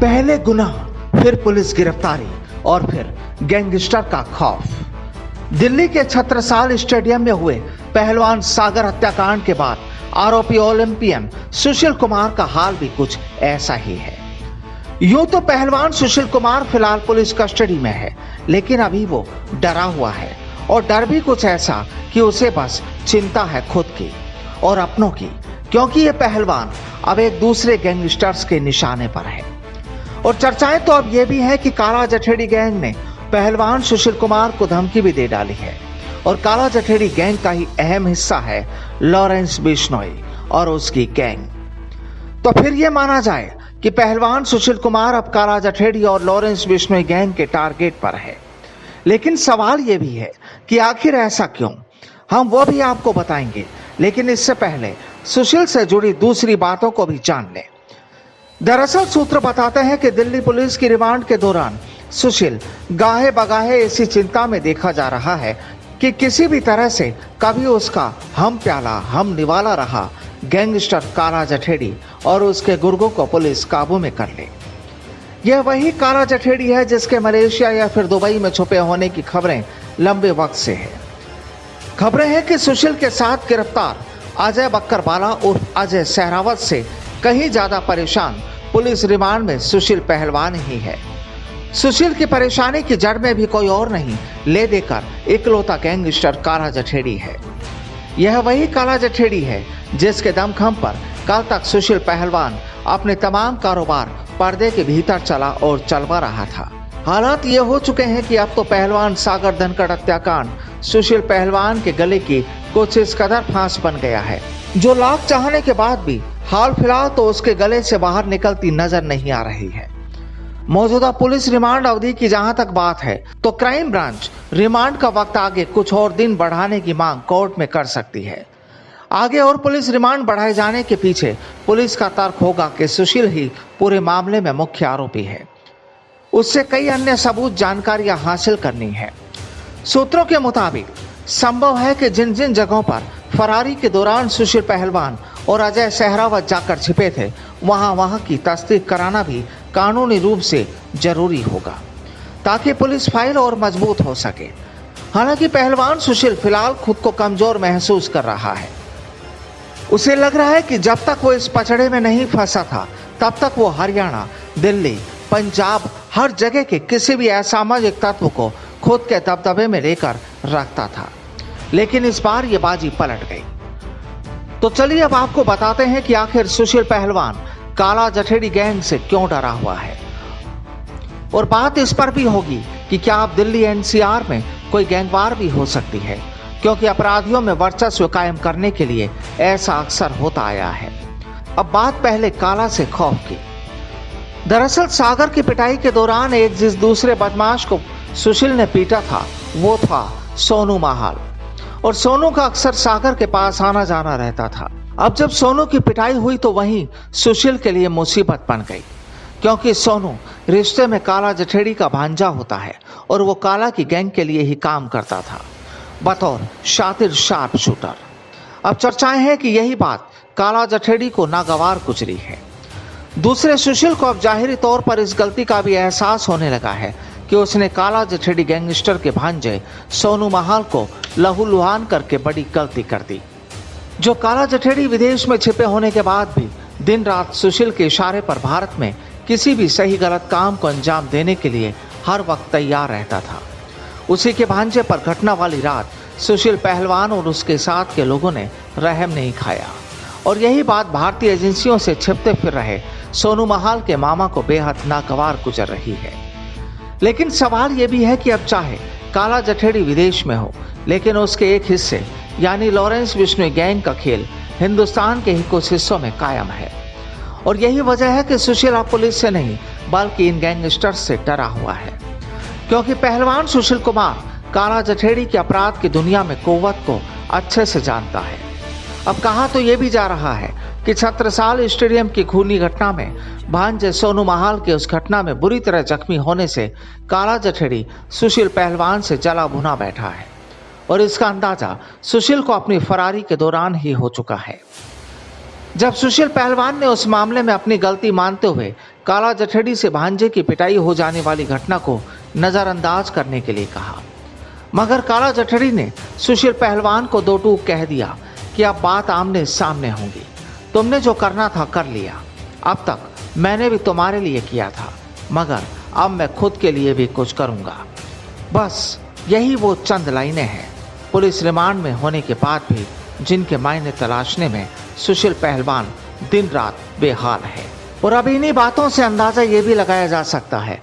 पहले गुनाह, फिर पुलिस गिरफ्तारी और फिर गैंगस्टर का खौफ। दिल्ली के छत्रसाल स्टेडियम में हुए पहलवान सागर हत्याकांड के बाद आरोपी ओलंपियन सुशील कुमार का हाल भी कुछ ऐसा ही है। यूं तो पहलवान सुशील कुमार फिलहाल पुलिस कस्टडी में है, लेकिन अभी वो डरा हुआ है और डर भी कुछ ऐसा कि उसे बस चिंता है खुद की और अपनों की, क्योंकि ये पहलवान अब एक दूसरे गैंगस्टर्स के निशाने पर है। और चर्चाएं तो अब ये भी है कि काला जठेड़ी गैंग ने पहलवान सुशील कुमार को धमकी भी दे डाली है और काला जठेड़ी गैंग का ही अहम हिस्सा है लॉरेंस बिश्नोई और उसकी गैंग। तो फिर ये माना जाए कि पहलवान सुशील कुमार अब काला जठेड़ी और लॉरेंस बिश्नोई गैंग के टारगेट पर है। लेकिन सवाल ये भी है कि आखिर ऐसा क्यों, हम वो भी आपको बताएंगे, लेकिन इससे पहले सुशील से जुड़ी दूसरी बातों को भी जान लें। दरअसल सूत्र बताते हैं कि दिल्ली पुलिस की रिमांड के दौरान सुशील गाहे बगाहे इसी चिंता में देखा जा रहा है कि किसी भी तरह से कभी उसका हम प्याला हम निवाला रहा गैंगस्टर काला जठेड़ी और उसके गुर्गों को पुलिस काबू में कर ले। यह वही काला जठेड़ी है जिसके मलेशिया या फिर दुबई में छुपे होने की खबरें लंबे वक्त से है। खबरें हैं कि सुशील के साथ गिरफ्तार अजय बक्करवाला उर्फ अजय सहरावत से कहीं ज्यादा परेशान पुलिस रिमांड में सुशील पहलवान ही है। सुशील की परेशानी की जड़ में भी कोई और नहीं, ले देकर इकलौता गैंगस्टर काला जठेड़ी है। यह वही काला जठेड़ी है जिसके दमखम पर कल तक सुशील पहलवान अपने तमाम कारोबार पर्दे के भीतर चला और चलवा रहा था। हालात ये हो चुके हैं कि अब तो पहलवान सागर धनखड़ हत्याकांड सुशील पहलवान के गले की कुछ इस कदर फांस बन गया है, जो लाख चाहने के बाद भी हाल फिलहाल तो उसके गले से बाहर निकलती नजर नहीं आ रही है। मौजूदा पुलिस रिमांड अवधि की जहां तक बात है तो क्राइम ब्रांच रिमांड का वक्त आगे कुछ और दिन बढ़ाने की मांग कोर्ट में कर सकती है। आगे और पुलिस रिमांड बढ़ाए जाने के पीछे पुलिस का तर्क होगा कि सुशील ही पूरे मामले में मुख्य आरोपी है। उससे कई अन्य सबूत जानकारियां हासिल करनी है। सूत्रों के मुताबिक संभव है कि जिन जिन जगहों पर फरारी के दौरान सुशील पहलवान और अजय सहरावत जाकर छिपे थे, वहां की तस्दीक कराना भी कानूनी रूप से जरूरी होगा ताकि पुलिस फाइल और मजबूत हो सके। हालांकि पहलवान सुशील फिलहाल खुद को कमजोर महसूस कर रहा है। उसे लग रहा है कि जब तक वो इस पचड़े में नहीं फंसा था तब तक वो हरियाणा, दिल्ली, पंजाब हर जगह के किसी भी असामाजिक तत्व को खुद के दबदबे में लेकर रखता था। लेकिन इस बार ये बाजी पलट गई। तो चलिए अब आपको बताते हैं कि आखिर सुशील पहलवान काला जठेड़ी गैंग से क्यों डरा हुआ है। और बात इस पर भी होगी कि क्या अब दिल्ली एनसीआर में कोई गैंगवार भी हो सकती है, क्योंकि अपराधियों में वर्चस्व कायम करने के लिए ऐसा अक्सर होता आया है। अब बात पहले काला से खौफ की। दरअसल सागर की पिटाई के दौरान एक जिस दूसरे बदमाश को सुशील ने पीटा था वो था सोनू महाल, और सोनू का अक्सर सागर के पास आना जाना रहता था। अब जब सोनू की पिटाई हुई तो वहीं सुशील के लिए मुसीबत बन गई, क्योंकि सोनू रिश्ते में काला जठेड़ी का भांजा होता है और वो काला की गैंग के लिए ही काम करता था बतौर शातिर शार्प शूटर। अब चर्चाएं हैं कि यही बात काला जठेड़ी को नागवार गुजरी है। दूसरे सुशील को अब जाहिरी तौर पर इस गलती का भी एहसास होने लगा है कि उसने काला जठेड़ी गैंगस्टर के भांजे सोनू महाल को लहूलुहान करके बड़ी गलती कर दी। जो काला जठेड़ी विदेश में छिपे होने के बाद भी दिन रात सुशील के इशारे पर भारत में किसी भी सही गलत काम को अंजाम देने के लिए हर वक्त तैयार रहता था। उसी के भांजे पर घटना वाली रात सुशील पहलवान और उसके साथ के लोगों ने रहम नहीं खाया, और यही बात भारतीय एजेंसियों से छिपते फिर रहे सोनू महाल के मामा को बेहद नागवार गुजर रही है। लेकिन सवाल यह भी है कि अब चाहे काला जठेड़ी विदेश में हो, लेकिन उसके एक हिस्से यानी लॉरेंस बिश्नोई गैंग का खेल हिंदुस्तान के ही कुछ हिस्सों में कायम है। और यही वजह है कि सुशील अब पुलिस से नहीं बल्कि इन गैंगस्टर्स से डरा हुआ है, क्योंकि पहलवान सुशील कुमार काला जठेड़ी के अपराध की दुनिया में कुव्वत को अच्छे से जानता है। अब कहा तो यह भी जा रहा है कि छत्रसाल स्टेडियम की खूनी घटना में भांजे सोनू महाल के उस घटना में बुरी तरह जख्मी होने से काला जठेड़ी सुशील पहलवान से जला भुना बैठा है, और इसका अंदाजा सुशील को अपनी फरारी के दौरान ही हो चुका है। जब सुशील पहलवान ने उस मामले में अपनी गलती मानते हुए काला जठेड़ी से भांजे की पिटाई हो जाने वाली घटना को नजरअंदाज करने के लिए कहा, मगर काला जठेड़ी ने सुशील पहलवान को दो टूक कह दिया कि अब बात आमने सामने होगी। तुमने जो करना था कर लिया, अब तक मैंने भी तुम्हारे लिए किया था, मगर अब मैं खुद के लिए भी कुछ करूंगा। बस यही वो चंद लाइनें हैं पुलिस रिमांड में होने के बाद भी जिनके मायने तलाशने में सुशील पहलवान दिन रात बेहाल है। और अब इन्हीं बातों से अंदाजा ये भी लगाया जा सकता है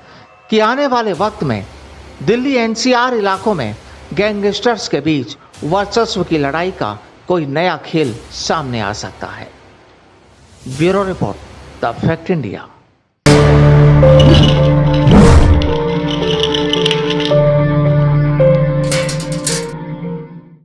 कि आने वाले वक्त में दिल्ली एनसीआर इलाकों में गैंगस्टर्स के बीच वर्चस्व की लड़ाई का कोई नया खेल सामने आ सकता है। Bureau report, the fact India.